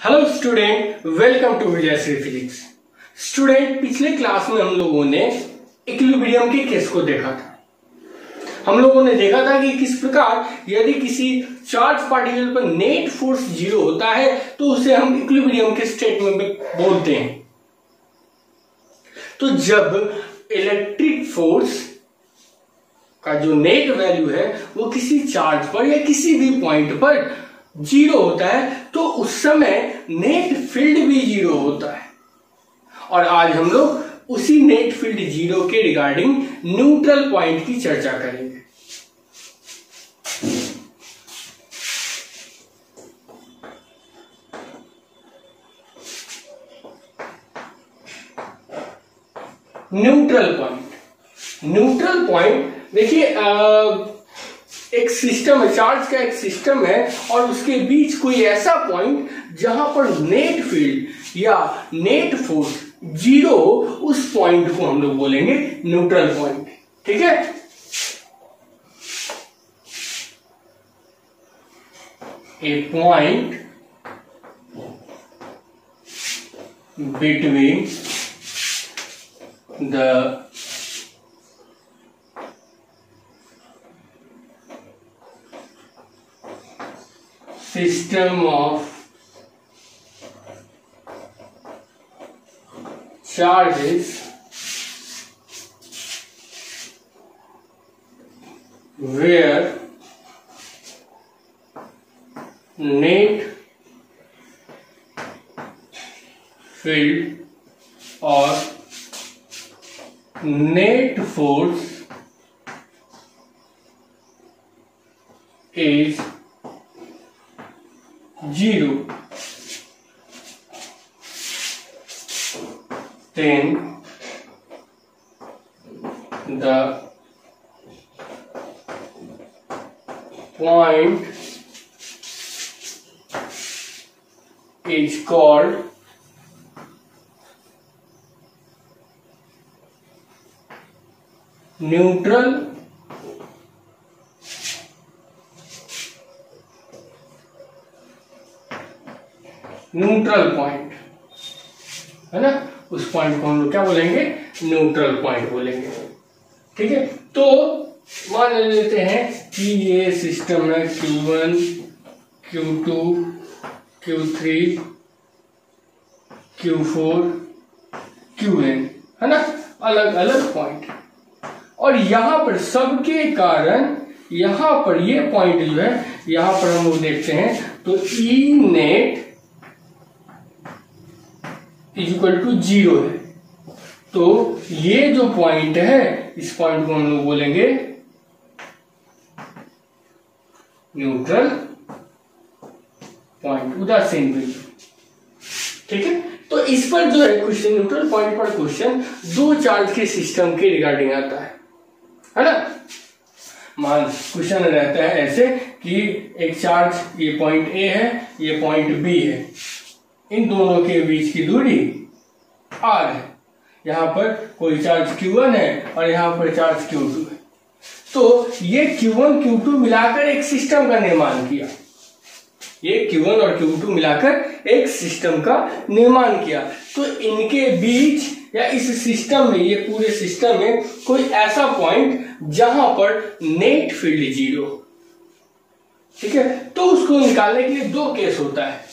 Hello student, welcome to Vijayshree physics. Student, पिछले class में हम लोगों ने इक्विलिब्रियम के केस को देखा था। हम लोगों ने देखा था कि किस प्रकार यदि किसी चार्ज पार्टिकल पर नेट फोर्स 0 होता है तो उसे हम इक्विलिब्रियम के स्टेट में बोलते हैं। तो जब इलेक्ट्रिक फोर्स का जो नेट वैल्यू है वो किसी चार्ज पर या किसी भी पॉइंट पर 0 होता है तो उस समय नेट फील्ड भी 0 होता है। और आज हम लोग उसी नेट फील्ड 0 के रिगार्डिंग न्यूट्रल पॉइंट की चर्चा करेंगे। न्यूट्रल पॉइंट देखिए, एक सिस्टम है, चार्ज का एक सिस्टम है और उसके बीच कोई ऐसा पॉइंट जहां पर नेट फील्ड या नेट फोर्स 0, उस पॉइंट को हम लोग बोलेंगे न्यूट्रल पॉइंट। ठीक है, a point between the system of charges where net field or net force is 0, then the point is called neutral point, है ना। उस पॉइंट को हम लोग क्या बोलेंगे? न्यूट्रल पॉइंट बोलेंगे। ठीक है, तो मान लेते हैं कि ये सिस्टम है Q1, Q2, Q3, Q4, Qn, है ना, अलग अलग पॉइंट। और यहां पर सबके कारण यहां पर ये पॉइंट जो है यहां पर हम लोग देखते हैं तो ई नेट इक्वल टू 0 है। तो ये जो पॉइंट है इस पॉइंट को हम लोग बोलेंगे न्यूट्रल पॉइंट, उदासीन बिंदु। ठीक है, तो इस पर जो है क्वेश्चन, न्यूट्रल पॉइंट पर क्वेश्चन दो चार्ज के सिस्टम के रिगार्डिंग आता है ना। मान क्वेश्चन रहता है ऐसे कि एक चार्ज, ये पॉइंट ए है, ये पॉइंट बी है, इन दोनों के बीच की दूरी r है। यहां पर कोई चार्ज Q1 है और यहां पर चार्ज Q2 है। तो ये Q1 Q2 मिलाकर एक सिस्टम का निर्माण किया, ये Q1 और Q2 मिलाकर एक सिस्टम का निर्माण किया। तो इनके बीच या इस सिस्टम में, ये पूरे सिस्टम में कोई ऐसा पॉइंट जहां पर नेट फील्ड 0। ठीक है, तो उसको निकालने के लिए दो केस होता है।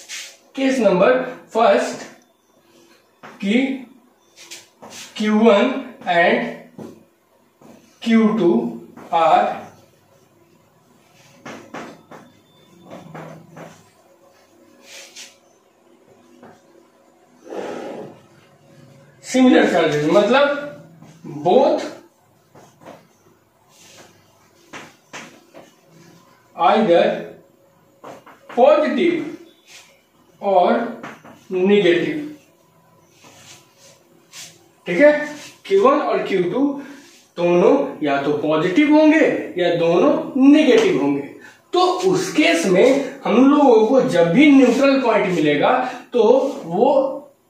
केस नंबर फर्स्ट कि Q1 and Q2 are similar charges, मतलब बोथ आइदर पॉजिटिव और निगेटिव। ठीक है, Q1 और Q2 दोनों या तो पॉजिटिव होंगे या दोनों निगेटिव होंगे। तो उस केस में हम लोगों को जब भी न्यूट्रल पॉइंट मिलेगा तो वो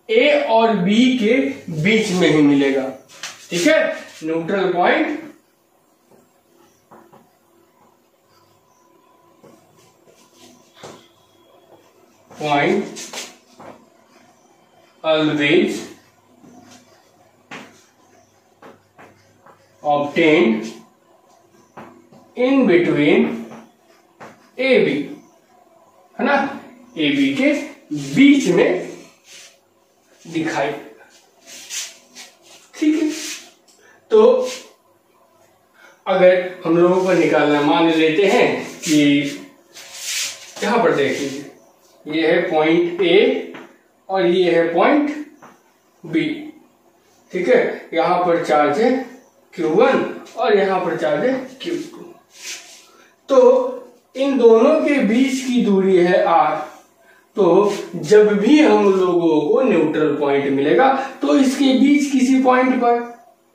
ए और बी के बीच में ही मिलेगा। ठीक है, neutral point always obtained in between AB, है ना, AB के बीच में दिखाई देगा। ठीक है, तो अगर हम लोगों को निकालना, मान लेते हैं कि यहां पर देख लीजिए, ये है पॉइंट ए और ये है पॉइंट बी। ठीक है, यहां पर चार्ज है Q1 और यहां पर चार्ज है Q2। तो इन दोनों के बीच की दूरी है R। तो जब भी हम लोगों को न्यूट्रल पॉइंट मिलेगा तो इसके बीच किसी पॉइंट पर,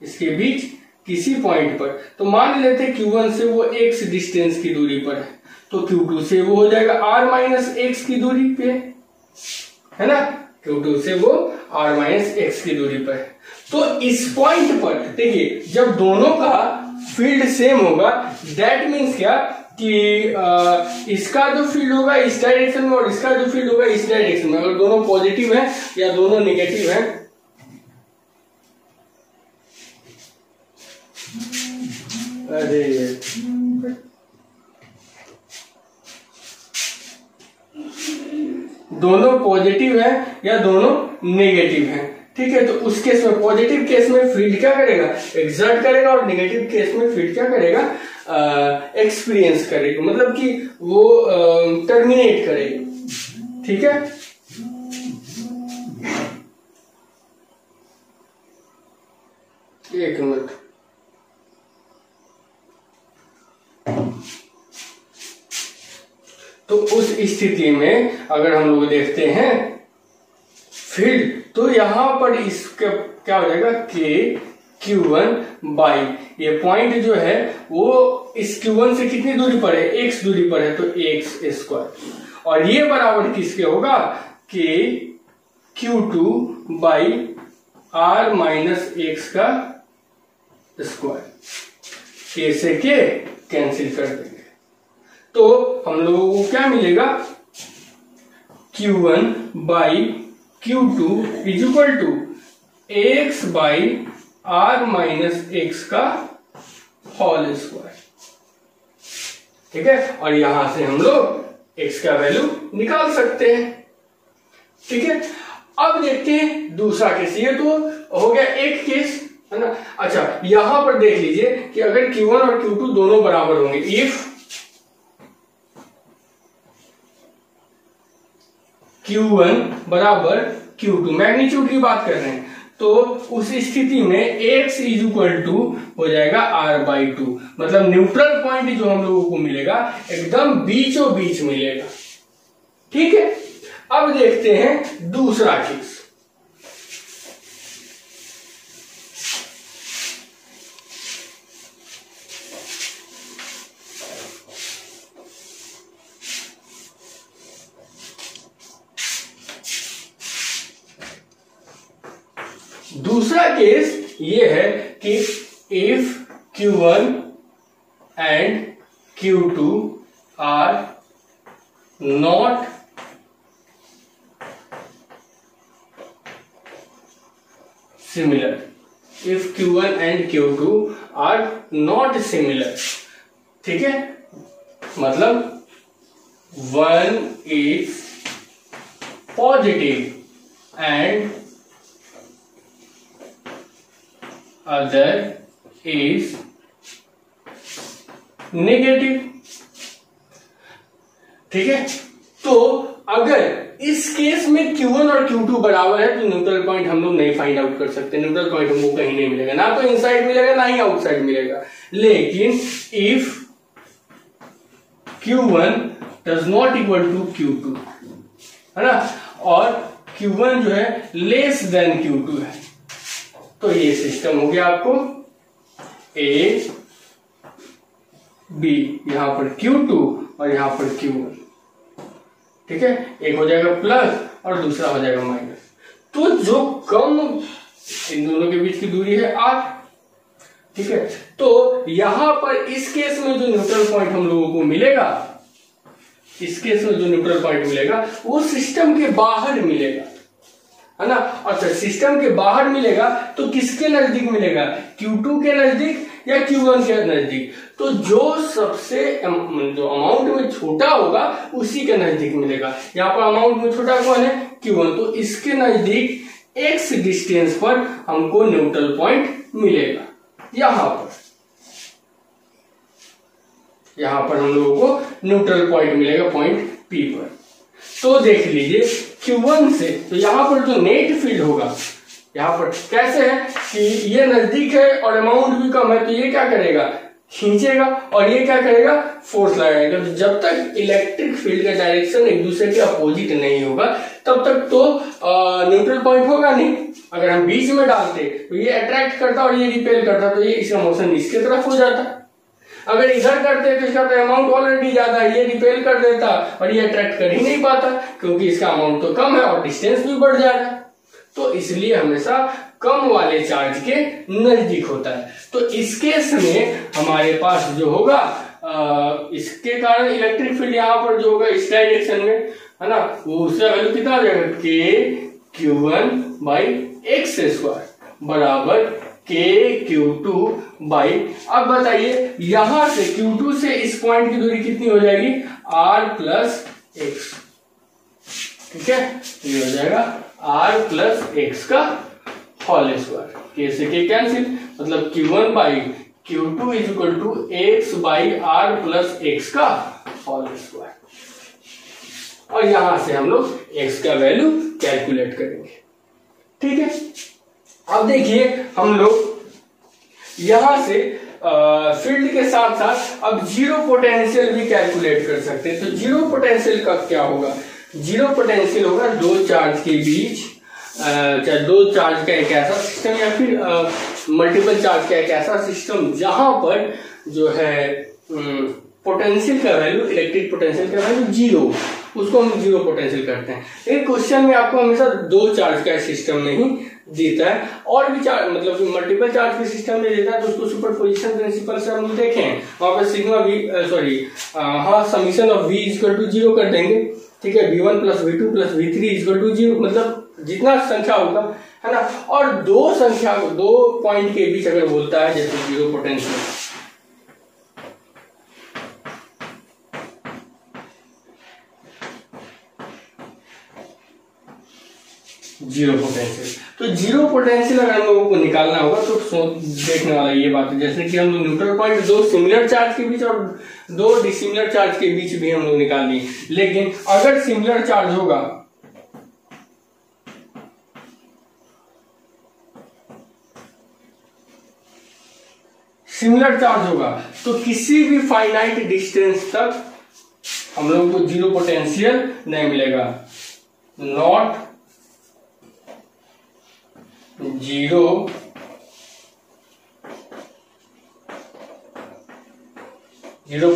इसके बीच किसी पॉइंट पर, तो मान लेते हैं Q1 से वो x डिस्टेंस की दूरी पर है, तो Q2 से वो हो जाएगा R माइनस x की दूरी पे, है ना, Q2 से वो R माइनस x की दूरी पर है। तो इस पॉइंट पर देखिए, जब दोनों का फील्ड सेम होगा, दैट मीन्स क्या कि इसका जो फील्ड होगा इस डायरेक्शन में और इसका जो फील्ड होगा इस डायरेक्शन में, अगर दोनों पॉजिटिव है या दोनों नेगेटिव है, अरे दोनों पॉजिटिव है या दोनों नेगेटिव है, ठीक है, तो उस केस में, पॉजिटिव केस में फील्ड क्या करेगा, एक्सर्ट करेगा, और नेगेटिव केस में फील्ड क्या करेगा, एक्सपीरियंस करेगा, मतलब कि वो टर्मिनेट करेगा। ठीक है, एक मिनट, तो उस स्थिति में अगर हम लोग देखते हैं फील्ड, तो यहां पर इसका क्या हो जाएगा, Q1 बाई, ये पॉइंट जो है वो इस Q1 से कितनी दूरी पर है, x दूरी पर है, तो x स्क्वायर, और ये बराबर किसके होगा, Q2 by R minus x का स्क्वायर, k से k कैंसिल कर देंगे, तो हम लोगों को क्या मिलेगा, Q1 by Q2 is equal to x by R minus x का होल स्क्वायर। ठीक है, और यहां से हम लोग x का वैल्यू निकाल सकते हैं। ठीक है, अब देखते हैं दूसरा केस, ये तो हो गया एक केस, है ना। अच्छा, यहां पर देख लीजिए कि अगर Q1 और Q2 दोनों बराबर होंगे, इफ Q1 बराबर Q2, मैग्नीट्यूड की बात कर रहे हैं, तो उस स्थिति में x इज इक्वल टू हो जाएगा R/2, मतलब न्यूट्रल पॉइंट जो हम लोगों को मिलेगा एकदम बीचों बीच मिलेगा। ठीक है, अब देखते हैं दूसरा केस। दूसरा केस ये है कि if Q1 and Q2 are not similar, if Q1 and Q2 are not similar, ठीक है, मतलब one is positive and other is negative। ठीक है, तो अगर इस केस में Q1 और Q2 बराबर है तो न्यूट्रल पॉइंट हम लोग नहीं फाइंड आउट कर सकते, न्यूट्रल पॉइंट हमको कहीं नहीं मिलेगा, ना तो इनसाइड मिलेगा ना ही आउटसाइड मिलेगा। लेकिन if Q1 does not equal to Q2, है ना, और Q1 जो है लेस देन Q2 है, तो ये सिस्टम हो गया आपको A B, यहां पर Q2 और यहां पर Q1। ठीक है, एक हो जाएगा प्लस और दूसरा हो जाएगा माइनस, तो जो कम इन दोनों के बीच की दूरी है R। ठीक है, तो यहां पर इस केस में जो न्यूट्रल पॉइंट हम लोगों को मिलेगा, इस केस में जो न्यूट्रल पॉइंट मिलेगा वो सिस्टम के बाहर मिलेगा, है ना। अच्छा, सिस्टम के बाहर मिलेगा तो किसके नजदीक मिलेगा, Q2 के नजदीक या Q1 के नजदीक। तो जो सबसे जो अमाउंट में छोटा होगा उसी के नजदीक मिलेगा। यहाँ पर अमाउंट में छोटा कौन है, Q1, तो इसके नजदीक x डिस्टेंस पर हमको न्यूट्रल पॉइंट मिलेगा। यहां पर हम लोगों को न्यूट्रल पॉइंट मिलेगा पॉइंट P पर। तो देख लीजिए Q1 से, तो यहां पर जो नेट फील्ड होगा, यहां पर कैसे है कि ये नजदीक है और अमाउंट भी कम है, तो ये क्या करेगा, खींचेगा, और ये क्या करेगा, फोर्स लगाएगा। तो जब तक इलेक्ट्रिक फील्ड का डायरेक्शन एक दूसरे के अपोजिट नहीं होगा तब तक तो न्यूट्रल पॉइंट होगा नहीं। अगर हम बीच में डालते तो ये अट्रैक्ट करता और ये रिपेल करता, तो ये इसका मोशन इसके तरफ हो जाता। अगर इधर करते तो इसका तो अमाउंट ऑलरेडी ज्यादा है, ये रिपेल कर देता और ये अट्रैक्ट कर ही नहीं पाता, क्योंकि इसका अमाउंट तो कम है और डिस्टेंस भी बढ़ जा रहा है। तो इसलिए हमेशा कम वाले चार्ज के नजदीक होता है। तो इस केस में हमारे पास जो होगा इसके कारण इलेक्ट्रिक फील्ड यहाँ पर जो होगा इस डायरेक्शन में, है ना, वो उसका वैल्यू कितना आ जाएगा, K/Q1/x² बराबर K/Q2/। अब बताइए यहां से Q2 से इस पॉइंट की दूरी कितनी हो जाएगी, R+x। ठीक है, ये हो जाएगा R+x का होल स्क्वायर। K से K कैंसिल, मतलब Q1/Q2 = x/R+x का होल स्क्वायर। और यहां से हम लोग x का वैल्यू कैलकुलेट करेंगे। ठीक है, अब देखिए हम लोग यहां से फील्ड के साथ साथ अब जीरो पोटेंशियल भी कैलकुलेट कर सकते हैं। तो जीरो पोटेंशियल का क्या होगा, जीरो पोटेंशियल होगा दो चार्ज के बीच, चाहे दो चार्ज का एक ऐसा सिस्टम या फिर मल्टीपल चार्ज का एक ऐसा सिस्टम जहां पर जो है पोटेंशियल का वैल्यू, इलेक्ट्रिक पोटेंशियल का वैल्यू जीरो, उसको हम जीरो पोटेंशियल करते हैं। एक क्वेश्चन में आपको हमेशा दो चार्ज का सिस्टम नहीं देता है, और भी चार्ज मतलब मल्टीपल चार्ज के सिस्टम में देता है तो उसको सुपरपोजिशन प्रिंसिपल से हम देखें, वहां पर sigma we summation of V = 0 कर देंगे। ठीक है, V1 + V2 + V3 = 0, मतलब जितना संख्या होगा, है ना। और दो संख्या को दो पॉइंट के बीच अगर बोलता है जैसे जीरो पोटेंशियल, जीरो पोटेंशियल, तो जीरो पोटेंशियल अगर हम लोगों को निकालना होगा तो देखने वाला ये बात है, जैसे कि हम न्यूट्रल पॉइंट दो सिमिलर चार्ज के बीच और दो डिसिमिलर चार्ज के बीच भी हम लोग निकाल लिए। लेकिन अगर सिमिलर चार्ज होगा, सिमिलर चार्ज होगा तो किसी भी फाइनाइट डिस्टेंस तक हम लोग को जीरो पोटेंशियल नहीं मिलेगा। Not zero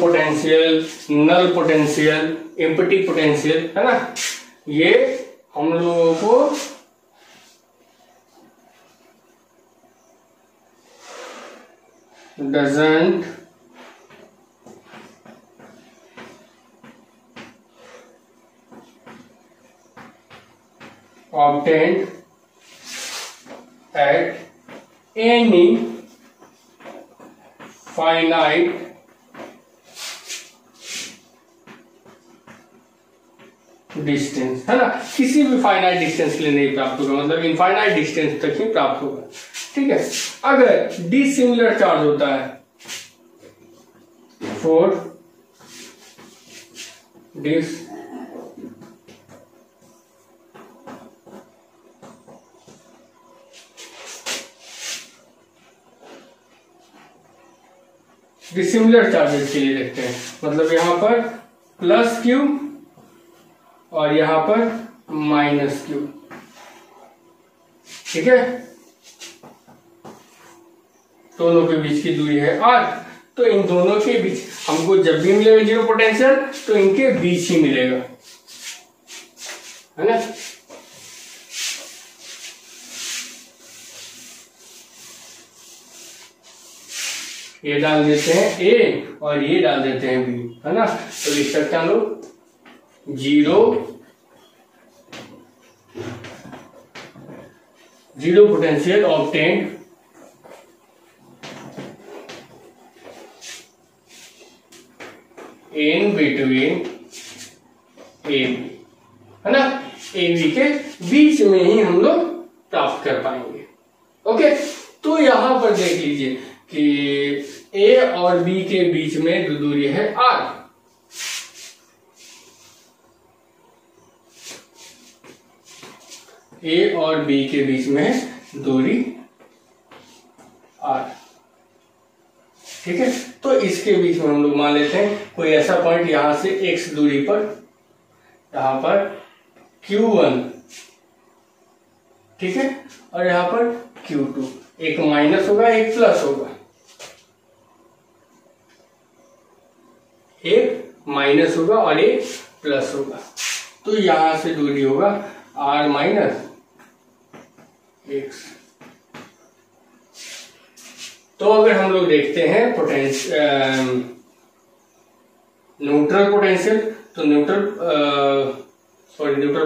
potential, null potential, empty potential, है ना, ये हम लोगों को doesn't obtained at any finite distance, है ना, किसी भी फाइनाइट डिस्टेंस के लिए नहीं प्राप्त होगा, मतलब इनफाइनाइट डिस्टेंस तक ही प्राप्त होगा। ठीक है, अगर डिसिमिलर चार्ज होता है फॉर डिसिमिलर चार्जेस के लिए देखते हैं, मतलब यहां पर +q और यहां पर -q। ठीक है, दोनों के बीच की दूरी है r, तो इन दोनों के बीच हमको जब भी मिलेगा जीरो पोटेंशियल तो इनके बीच ही मिलेगा, है ना। ये डाल देते हैं A और ये डाल देते हैं B, है ना। तो लिख सकते हैं लोग zero zero potential obtained in between A B, है ना, ए बी के बीच में ही हम लोग प्राप्त कर पाएंगे। ओके, तो यहां पर देख लीजिए कि ए और बी के बीच में जो दूरी है आर, ए और बी के बीच में दूरी आर, ठीक है। तो इसके बीच में हम लोग मान लेते हैं कोई ऐसा पॉइंट यहां से x दूरी पर, यहां पर Q1, ठीक है, और यहां पर Q2, एक माइनस होगा एक प्लस होगा, एक माइनस होगा और एक प्लस होगा। तो यहां से दूरी होगा r माइनस x। तो अगर हम लोग देखते हैं न्यूट्रल पोटेंशियल, तो न्यूट्रल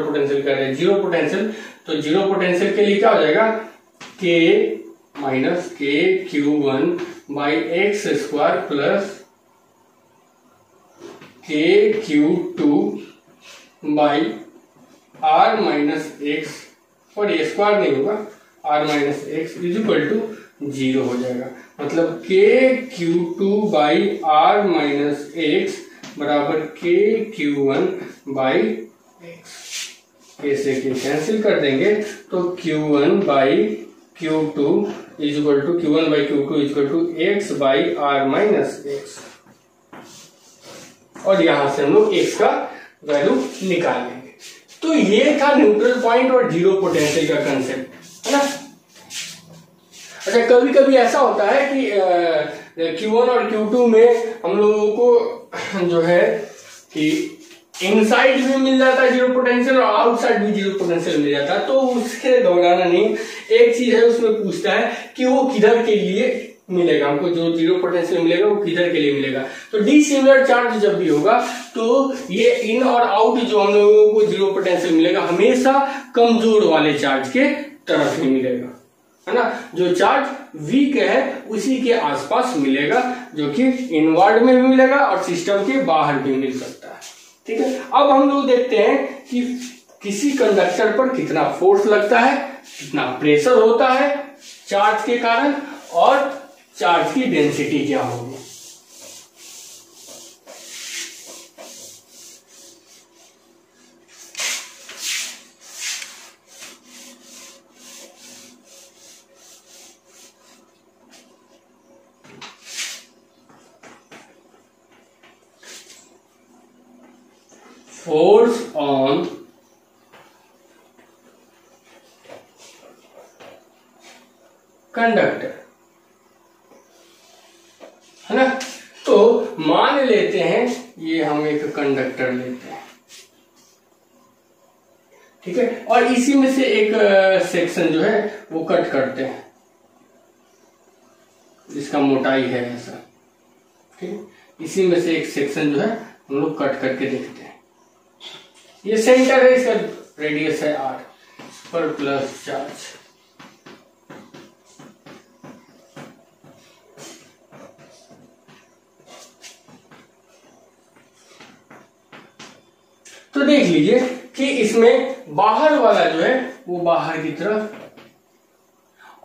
पोटेंशियल कह रहे हैं जीरो पोटेंशियल, तो जीरो पोटेंशियल के लिए क्या हो जाएगा, k माइनस के Q1 by x square plus के Q2 by r minus x, और ये स्क्वायर नहीं होगा, r minus x is equal to zero हो जाएगा। मतलब के Q2 by r minus x बराबर के Q1 बाई एक्स। ऐसे के कैंसिल कर देंगे तो Q1 by Q2 is equal to Q1 by Q2 is equal to x by r minus x, और यहां से हम लोग x का वैल्यू निकाल लेंगे। तो ये था न्यूट्रल पॉइंट और जीरो पोटेंशियल का कंसेप्ट, है ना। अच्छा, कभी कभी ऐसा होता है कि Q1 और Q2 में हम लोगों को जो है कि इनसाइड भी मिल जाता है जीरो पोटेंशियल और आउटसाइड भी जीरो पोटेंशियल मिल जाता है, तो उसके घबराना नहीं। एक चीज है उसमें पूछता है कि वो किधर के लिए मिलेगा, हमको जो जीरो पोटेंशियल मिलेगा वो किधर के लिए मिलेगा। तो डिसिमिलर चार्ज जब भी होगा तो ये इन और आउट जो हम लोगों को जीरो पोटेंशियल मिलेगा हमेशा कमजोर वाले चार्ज के तरफ ही मिलेगा, है ना। जो चार्ज वीक है उसी के आसपास मिलेगा, जो कि इनवर्ड में भी मिलेगा और सिस्टम के बाहर भी मिल सकता है, ठीक है। अब हम लोग देखते हैं कि किसी कंडक्टर पर कितना फोर्स लगता है, कितना प्रेशर होता है चार्ज के कारण, और चार्ज की डेंसिटी क्या होगी। फोर्स ऑन कंडक्टर, है ना। तो मान लेते हैं ये हम एक कंडक्टर लेते हैं, ठीक है, और इसी में से एक सेक्शन जो है वो कट करते हैं, जिसका मोटाई है ऐसा, ठीक। इसी में से एक सेक्शन जो है हम लोग कट करके देखते हैं। ये सेंटर है, इसका रेडियस है r पर प्लस चार्ज, तो देख लीजिए कि इसमें बाहर वाला जो है वो बाहर की तरफ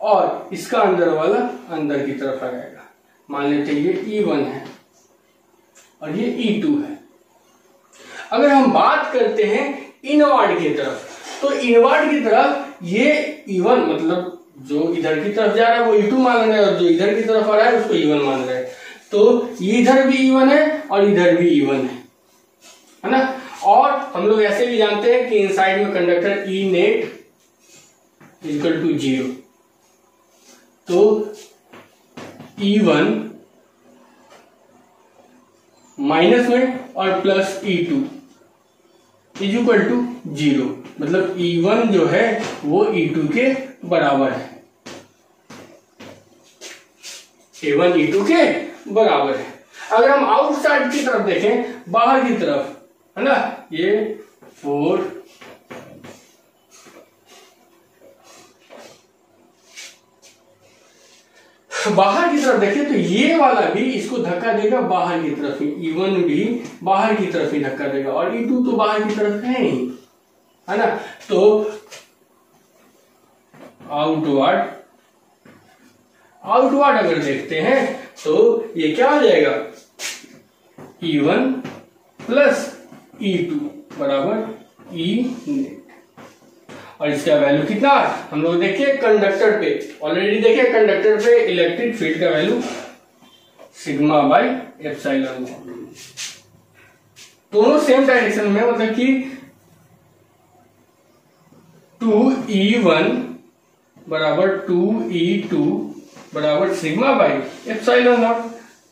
और इसका अंदर वाला अंदर की तरफ आ जाएगा। मान लेते हैं ये E1 है और ये E2 है। अगर हम बात करते हैं इनवर्ड की तरफ, तो इनवर्ड की तरफ ये E1 मतलब जो इधर की तरफ जा रहा है वो E2 मान रहे हैं, और जो इधर की तरफ आ रहा है उसको E1 मान रहे हैं। तो इधर भी E1 है और इधर भी E1 है ना। और हम लोग ऐसे भी जानते हैं कि इनसाइड में conductor E net equal to 0, तो E1 माइनस में और plus E2 is equal to 0, मतलब E1 जो है वो E2 के बराबर है, A1 E2 के बराबर है। अगर हम आउटसाइड की तरफ देखें, बाहर की तरफ, है ना, ये 4 बाहर की तरफ देखिए तो ये वाला भी इसको धक्का देगा बाहर की तरफ ही, E1 भी बाहर की तरफ ही धक्का देगा और E2 तो बाहर की तरफ है ही, है ना। तो आउटवर्ड अगर देखते हैं तो ये क्या हो जाएगा, E1 प्लस E2 बराबर E नेट। और इसका वैल्यू कितना हम लोग देखिए कंडक्टर पे, ऑलरेडी देखिए कंडक्टर पे इलेक्ट्रिक फील्ड का वैल्यू सिग्मा बाई एप्सिलॉन। दोनों सेम डायरेक्शन में, मतलब कि 2E1 बराबर 2E2 बराबर सिग्मा बाई एप्सिलॉन नॉट,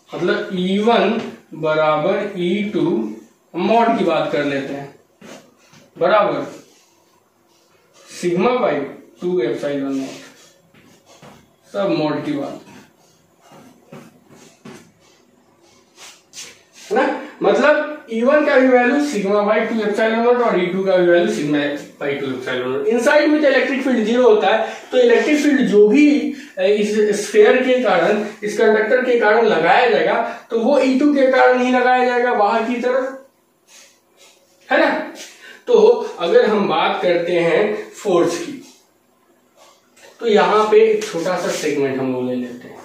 मतलब E1 बराबर E2, मॉड की बात कर लेते हैं, बराबर सिग्मा बाई 2 एप्सिलॉन नॉट, सब मॉड की बात है ना। मतलब E1 का भी value sigma by 2 epsilon not और E2 का भी value sigma by 2 epsilon not. Inside में तो इलेक्ट्रिक फील्ड 0 होता है, तो इलेक्ट्रिक फील्ड जो भी इस स्फीयर के कारण, इस कंडक्टर के कारण लगाया जाएगा तो वो E2 के कारण ही लगाया जाएगा बाहर की तरफ, है ना। तो अगर हम बात करते हैं फोर्स की, तो यहां पे एक छोटा सा सेगमेंट हम लोग ले लेते हैं,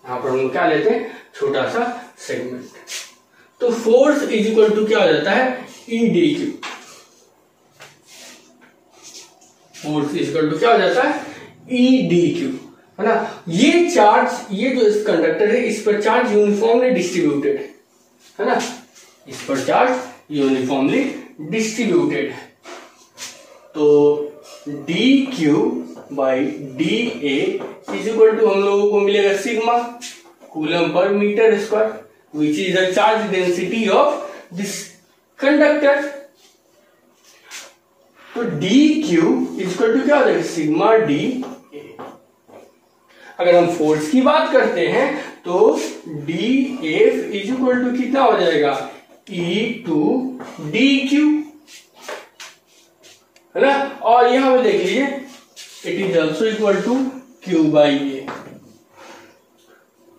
यहां पर हम लोग क्या लेते हैं, छोटा सा सेगमेंट। तो फोर्स इज इक्वल टू क्या हो जाता है, EdQ। Force is equal to क्या हो जाता है, EdQ, है ना। ये चार्ज, ये जो इस कंडक्टर है इस पर चार्ज यूनिफॉर्मली डिस्ट्रीब्यूटेड है ना, इस पर चार्ज यूनिफॉर्मली डिस्ट्रीब्यूटेड। तो dQ by dA is equal to हम लोगों को मिलेगा सिग्मा कूलम पर metre square, which is the charge density of this conductor. तो dQ इज इक्वल टू क्या हो जाएगा, सिग्मा dA। अगर हम फोर्स की बात करते हैं तो dF इज इक्वल टू कितना हो जाएगा, E2 dQ, है ना। और यहां पे देख लीजिए it is also equal to Q by A।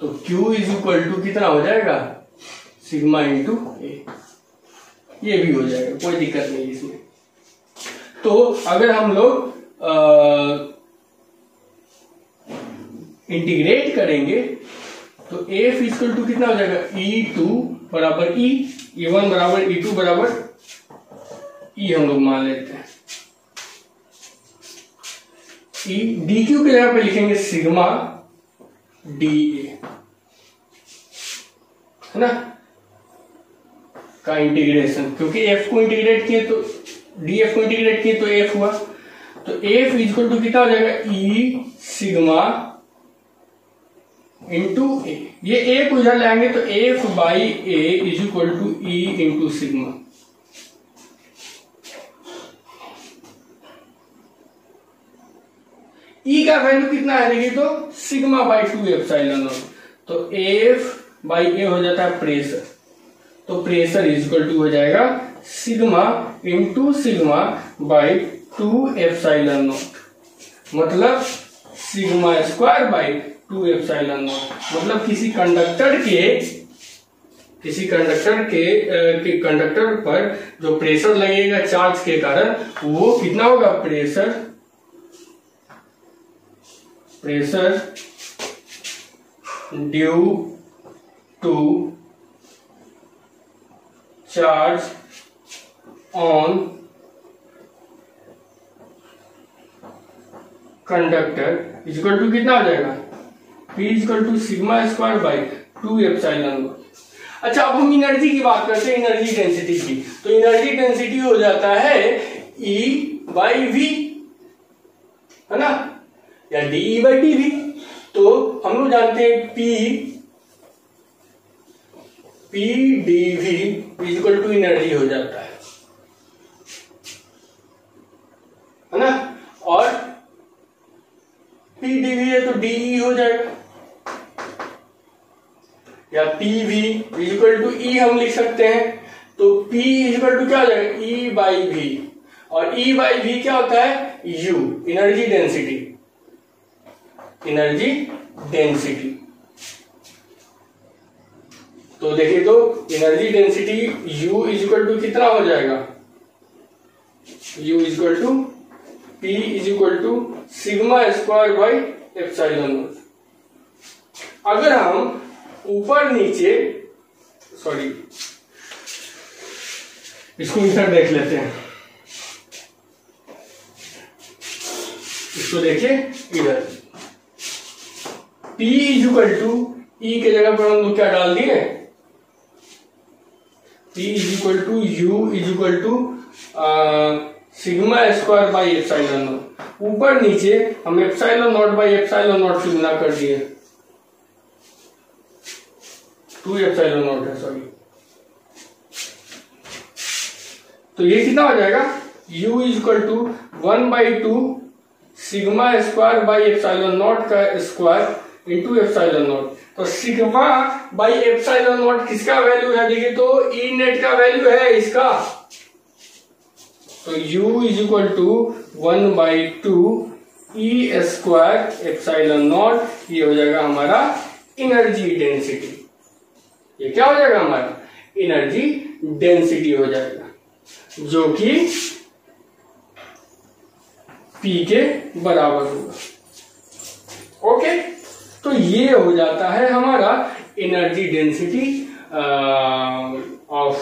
तो Q इज इक्वल टू कितना हो जाएगा, सिग्मा इंटू A। ये भी हो जाएगा, कोई दिक्कत नहीं इसमें। तो अगर हम लोग इंटीग्रेट करेंगे तो F इक्वल टू कितना हो जाएगा, E2 बराबर E, E1 बराबर E2 बराबर E हम लोग मान लेते हैं। E dQ के जगह पे लिखेंगे सिग्मा dA, है ना, का इंटीग्रेशन, क्योंकि F को इंटीग्रेट किए तो dF को इंटीग्रेट किए तो F हुआ। तो F इक्वल टू कितना हो जाएगा, E सिग्मा इंटू A। ये A को इधर लाएंगे तो F by A is equal to E into sigma. E का वैल्यू कितना है देखिए तो सिग्मा बाई 2 एप्सिलॉन नॉट। तो F बाई A हो जाता है प्रेशर, तो प्रेशर इज इक्वल टू हो जाएगा sigma into sigma by 2 epsilon naught, मतलब sigma square by 2 epsilon naught. मतलब किसी कंडक्टर के कंडक्टर पर जो प्रेशर लगेगा चार्ज के कारण, वो कितना होगा, pressure due to charge on conductor is equal to कितना हो जाएगा, P is equal to sigma square by 2 epsilon naught. अच्छा, अब हम एनर्जी की बात करते हैं, एनर्जी डेंसिटी की। तो एनर्जी डेंसिटी हो जाता है E बाई V, है ना, या DE बाई dV। तो हम लोग जानते हैं P dV is equal to energy हो जाता है ना, और P dV है तो DE हो जाएगा, या PV is equal to E हम लिख सकते हैं। तो P इज इक्वल टू क्या हो जाएगा, E बाई V, और E बाई V क्या होता है, U, energy density. Energy density. तो देखिए तो energy density U is equal to कितना हो जाएगा, U is equal to P is equal to sigma square by epsilon naught. अगर हम ऊपर नीचे इसको इधर देख लेते हैं, इसको देखिए इधर P is equal to E के जगह पर हम लोग क्या डाल दिए, P is equal to U is equal to sigma square by epsilon naught. ऊपर नीचे हम epsilon naught by epsilon naught से गुना कर दिए, 2 एप्सिलॉन नॉट है सॉरी। तो ये कितना हो जाएगा, U is equal to 1/2 sigma square by epsilon naught का स्क्वायर इंटू एप्सिलॉन नॉट। तो सिग्मा बाई एप्सिलॉन नॉट किसका वैल्यू है, देखिए तो E नेट का वैल्यू है इसका। तो U is equal to 1/2 E square epsilon naught, ये हो जाएगा हमारा एनर्जी डेंसिटी। ये क्या हो जाएगा हमारा एनर्जी डेंसिटी हो जाएगा, जो कि P के बराबर होगा। ओके, तो ये हो जाता है हमारा energy density of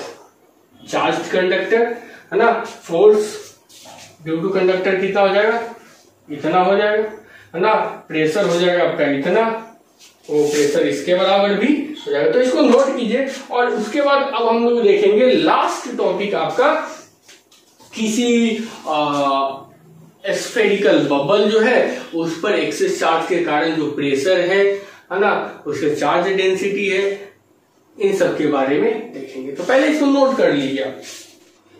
charge conductor, है ना। फोर्स ड्यू टू कंडक्टर कितना हो जाएगा, इतना हो जाएगा, है ना। प्रेशर हो जाएगा आपका इतना, वो प्रेशर इसके बराबर भी हो जाएगा। तो इसको नोट कीजिए। और उसके बाद अब हम लोग देखेंगे लास्ट टॉपिक आपका, किसी स्फेरिकल बबल जो है उस पर एक्सेस चार्ज के कारण जो प्रेशर है ना, उसके चार्ज डेंसिटी है, इन सब के बारे में देखेंगे। तो पहले इसको नोट कर लीजिए आप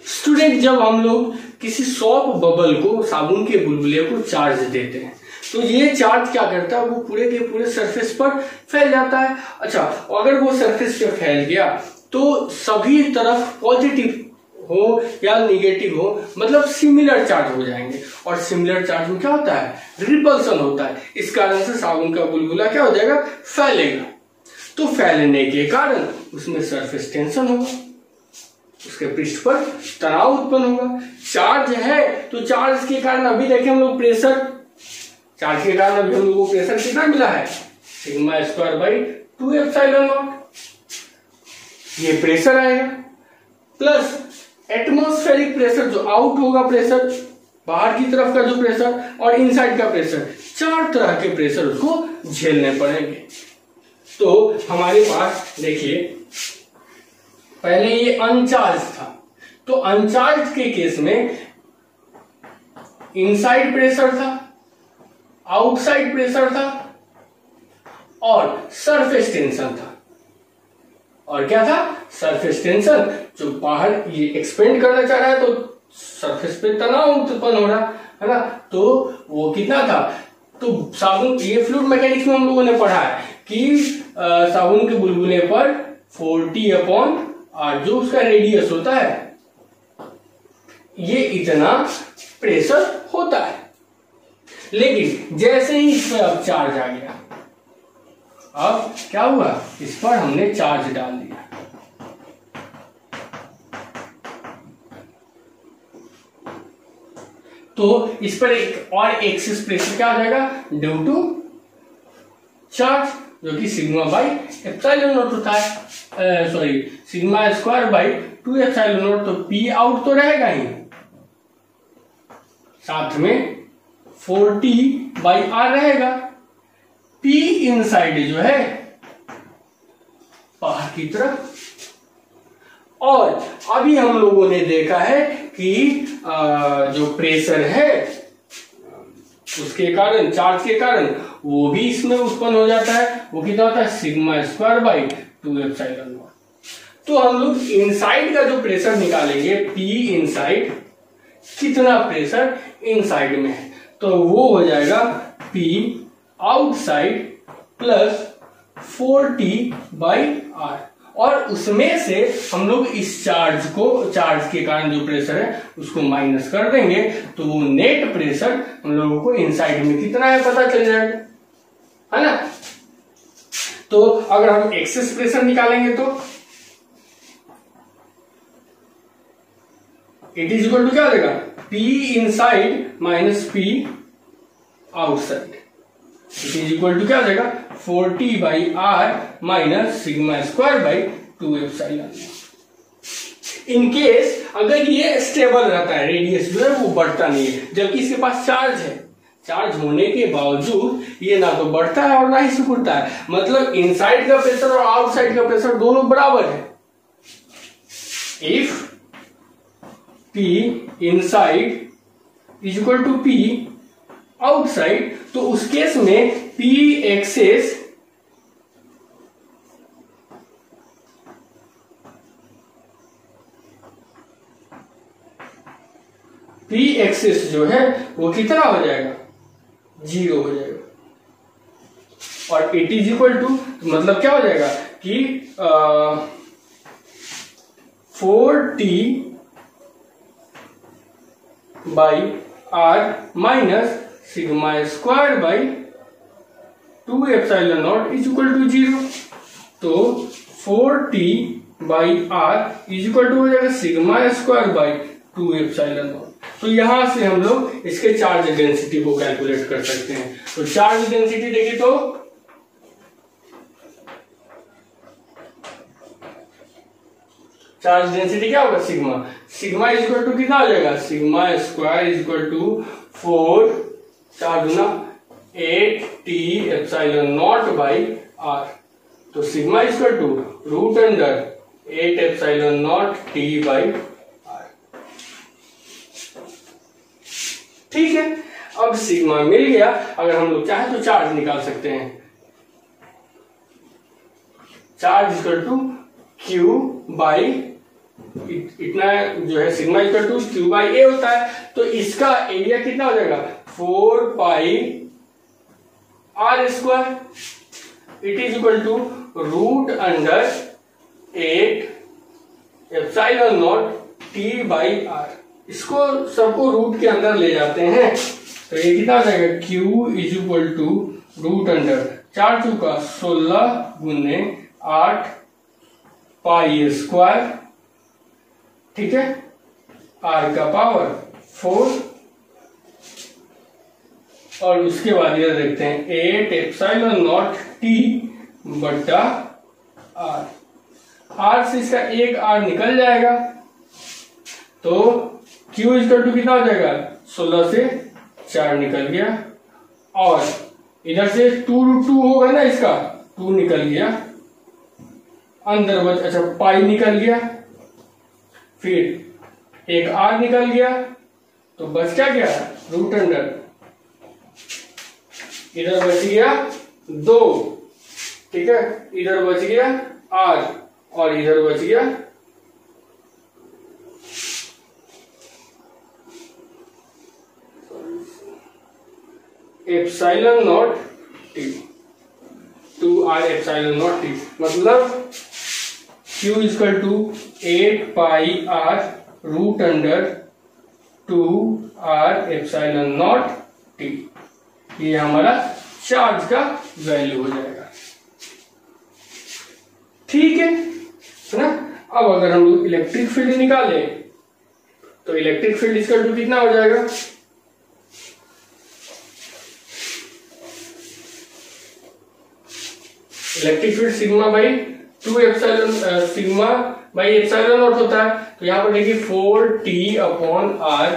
स्टूडेंट। जब हम लोग किसी सॉफ्ट बबल को, साबुन के बुलबुले को चार्ज देते हैं, तो ये चार्ज क्या करता है, वो पूरे के पूरे सरफेस पर फैल जाता है। अच्छा, अगर वो सरफेस पे फैल गया तो सभी तरफ पॉजिटिव हो या निगेटिव हो, मतलब सिमिलर चार्ज हो जाएंगे। और सिमिलर चार्ज में क्या होता है, रिपल्सन होता है। इस कारण से साबुन का बुलबुला क्या हो जाएगा, फैलेगा। तो फैलने के कारण उसमें सरफेस टेंशन होगा, उसके पृष्ठ पर तनाव उत्पन्न होगा। चार्ज है तो चार्ज के कारण अभी देखें हम लोग प्रेशर, चार्ज के कारण अभी हम लोग को प्रेशर कितना मिला है, sigma square by 2 epsilon naught. ये प्रेशर आएगा प्लस एटमॉस्फेरिक प्रेशर जो आउट होगा, प्रेशर बाहर की तरफ का जो प्रेशर, और इनसाइड का प्रेशर, 4 तरह के प्रेशर उसको झेलने पड़ेंगे। तो हमारे पास देखिए पहले ये अनचार्ज था, तो अनचार्ज के केस में इनसाइड प्रेशर था, आउटसाइड प्रेशर था और सरफेस टेंशन था। और क्या था, सरफेस टेंशन, जो बाहर ये एक्सपेंड करना चाह रहा है तो सरफेस पे तनाव उत्पन्न हो रहा है ना। तो वो कितना था, तो साबुन, ये फ्लूइड मैकेनिक्स में हम लोगों ने पढ़ा है कि साबुन के बुलबुले पर 40/R जो उसका रेडियस होता है, ये इतना प्रेशर होता है। लेकिन जैसे ही इस पर अब चार्ज आ गया, अब क्या हुआ, इस पर हमने चार्ज डाल दिया, तो इस पर एक और एक्सिस प्रेशर क्या आ जाएगा, ड्यू टू चार्ज, जो कि सिग्मा बाई एप्सिलॉन नॉट होता है, sorry sigma square by 2 epsilon naught. तो पी आउट तो रहेगा ही, साथ में 40/R रहेगा। पी इनसाइड जो है बाहर की तरफ। और अभी हम लोगों ने देखा है कि जो प्रेशर है उसके कारण, चार्ज के कारण, वो भी इसमें उत्पन्न हो जाता है। वो कितना होता है, sigma square by 2 epsilon naught. तो हम लोग इनसाइड का जो प्रेशर निकालेंगे, पी इनसाइड, कितना प्रेशर इनसाइड में है, तो वो हो जाएगा पी आउटसाइड प्लस 40/R। और उसमें से हम लोग इस चार्ज को, चार्ज के कारण जो प्रेशर है उसको माइनस कर देंगे, तो वो नेट प्रेशर हम लोगों को इनसाइड में कितना है पता चल जाएगा। है ना। तो अगर हम एक्सेस प्रेशर निकालेंगे तो इट इज इक्वल टू क्या हो जाएगा, P inside minus P outside. It is equal to क्या हो जाएगा, 40/R minus sigma square by 2 epsilon. In case अगर ये स्टेबल रहता है, रेडियस जो है वो बढ़ता नहीं है, जबकि इसके पास चार्ज है, चार्ज होने के बावजूद ये ना तो बढ़ता है और ना ही सिकुड़ता है, मतलब इनसाइड का प्रेशर और आउटसाइड का प्रेशर दोनों बराबर है। If P inside is equal to P outside, तो उस केस में P एक्सेस जो है वो कितना हो जाएगा, 0 हो जाएगा। और इट इज इक्वल टू मतलब क्या हो जाएगा कि 40/R minus sigma square by 2 epsilon naught is equal to 0। तो 40/R इज इक्वल टू हो जाएगा sigma square by 2 epsilon naught. तो यहां से हम लोग इसके चार्ज डेंसिटी को कैलकुलेट कर सकते हैं। तो चार्ज डेंसिटी देखिए तो चार्ज डेंसिटी क्या होगा, सिग्मा इज इक्वल टू कितना हो जाएगा, sigma square is equal to 4 4 गुना 8T epsilon naught by R। तो sigma is equal to root under 8 epsilon naught T by R। ठीक है, अब सिग्मा मिल गया। अगर हम लोग चाहें तो चार्ज निकाल सकते हैं। Charge equal to Q by इतना जो है sigma equal to Q by A होता है। तो इसका एरिया कितना हो जाएगा, 4πr²। It is equal to root under 8 epsilon naught T by R। इसको सबको रूट के अंदर ले जाते हैं, तो ये कितना हो जाएगा, Q is equal to root under 4 चौका 16 गुने 8 पाई स्क्वायर, ठीक है, R का पावर 4। और उसके बाद ये देखते हैं 8 एप्सिलॉन नॉट T बटा R। R से इसका एक R निकल जाएगा, तो Q इक्वल टू कितना हो जाएगा, 16 से 4 निकल गया, और इधर से 2√2 होगा ना, इसका 2 निकल गया, अंदर बच अच्छा पाई निकल गया, फिर एक R निकल गया, तो बच क्या गया, रूट अंडर, इधर बच गया 2, ठीक है, इधर बच गया R और इधर बच गया epsilon naught T, 2R epsilon naught T। मतलब Q equal to 8 pi R root under 2R epsilon naught T। ये हमारा चार्ज का वैल्यू हो जाएगा, ठीक है ना। अब अगर हम लोग इलेक्ट्रिक फील्ड निकालें, तो इलेक्ट्रिक फील्ड इक्वल टू कितना हो जाएगा, electric field sigma by 2 epsilon sigma by epsilon not होता है। तो यहां पर देखिए 4T/R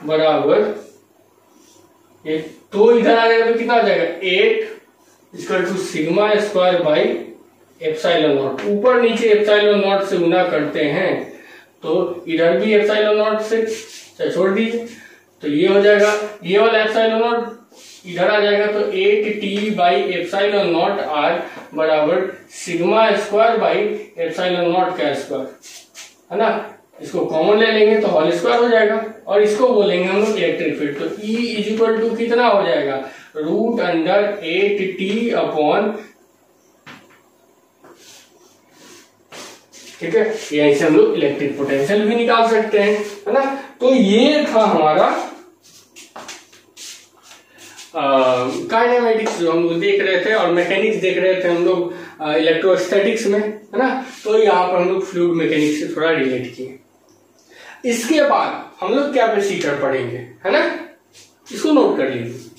बराबर, ये तो इधर आ जाएगा तो कितना हो जाएगा, 8 equal to sigma square by epsilon naught. ऊपर नीचे एप्सिलॉन नॉट से गुना करते हैं, तो इधर भी एप्सिलॉन नॉट से छोड़ दीजिए, तो ये हो जाएगा, ये वाला एप्सिलॉन नॉट इधर आ जाएगा, तो 8T by epsilon not R बराबर sigma square by epsilon naught का स्क्वायर, है ना। इसको कॉमन ले लेंगे तो होल स्क्वायर हो जाएगा, और इसको बोलेंगे हम लोग इलेक्ट्रिक फील्ड। तो E इज इक्वल टू कितना हो जाएगा, रूट अंडर 8T अपॉन, ठीक है, यहीं से हम लोग इलेक्ट्रिक पोटेंशियल भी निकाल सकते हैं, है ना। तो ये था हमारा काइनेमेटिक्स जो हम लोग देख रहे थे और मैकेनिक्स देख रहे थे हम लोग इलेक्ट्रोस्टैटिक्स में, है ना। तो यहाँ पर हम लोग फ्लूइड मैकेनिक्स से थोड़ा रिलेट किए। इसके बाद हम लोग कैपेसिटर पढ़ेंगे, है ना, इसको नोट कर लीजिए।